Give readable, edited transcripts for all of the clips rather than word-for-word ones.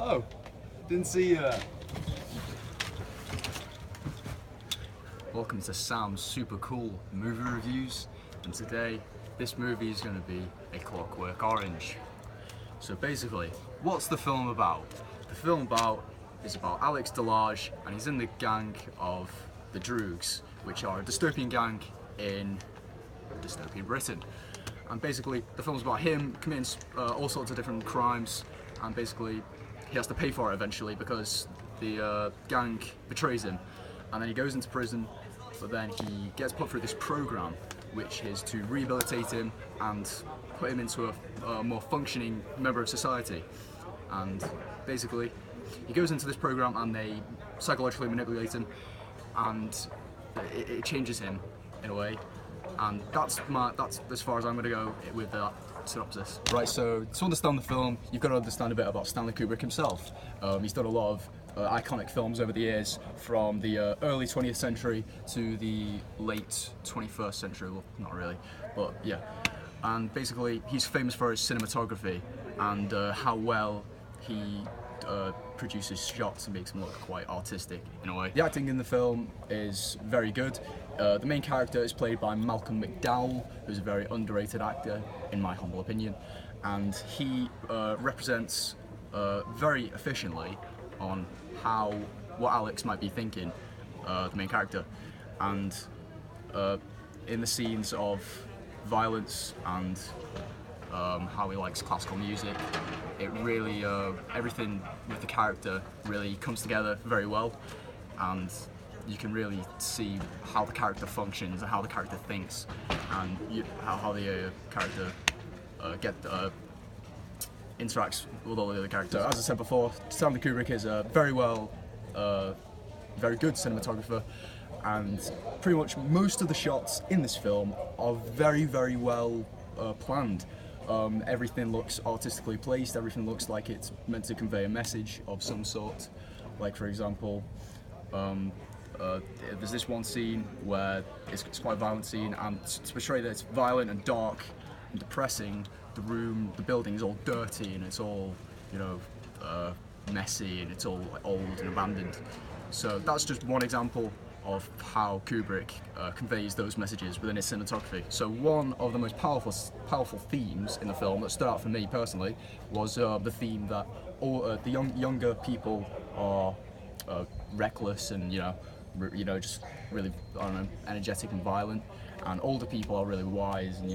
Oh, didn't see you there. Welcome to Sam's super cool movie reviews, and today this movie is going to be A Clockwork Orange. So basically, what's the film about? The film is about Alex Delage, and he's in the gang of the Droogs, which are a dystopian gang in dystopian Britain. And basically, the film's about him committing all sorts of different crimes, and basically he has to pay for it eventually because the gang betrays him, and then he goes into prison. But then he gets put through this program, which is to rehabilitate him and put him into a more functioning member of society. And basically, he goes into this program and they psychologically manipulate him, and it changes him in a way. And that's as far as I'm going to go with that synopsis. Right, so to understand the film, you've got to understand a bit about Stanley Kubrick himself. He's done a lot of iconic films over the years, from the early 20th century to the late 21st century. Well, not really, but yeah. And basically, he's famous for his cinematography and how well he produces shots and makes them look quite artistic in a way. The acting in the film is very good. The main character is played by Malcolm McDowell, who's a very underrated actor, in my humble opinion, and he represents very efficiently on what Alex might be thinking, the main character, and in the scenes of violence and how he likes classical music, it really everything with the character really comes together very well, and you can really see how the character functions and how the character thinks, and how the character interacts with all the other characters. So, as I said before, Stanley Kubrick is a very good cinematographer, and pretty much most of the shots in this film are very, very well planned. Everything looks artistically placed, everything looks like it's meant to convey a message of some sort. Like, for example, there's this one scene where it's quite a violent scene, and to portray that it's violent and dark and depressing, the building is all dirty and it's all, messy, and it's all old and abandoned. So that's just one example of how Kubrick conveys those messages within his cinematography. So one of the most powerful themes in the film that stood out for me personally was the theme that all the younger people are reckless and just really, I don't know, energetic and violent, and older people are really wise and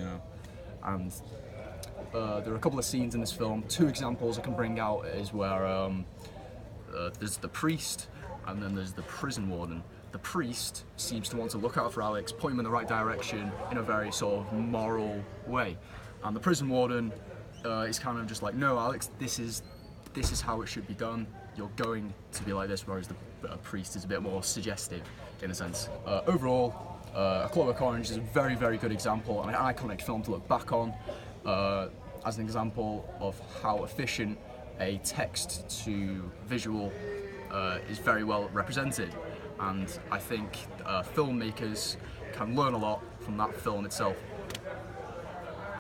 there are a couple of scenes in this film. Two examples I can bring out is where there's the priest and then there's the prison warden. The priest seems to want to look out for Alex, point him in the right direction in a very sort of moral way, and the prison warden is kind of just like, no, Alex, this is how it should be done. You're going to be like this, whereas the priest is a bit more suggestive in a sense. Overall, A Clockwork Orange is a very, very good example and an iconic film to look back on as an example of how efficient a text to visual is very well represented. And I think filmmakers can learn a lot from that film itself.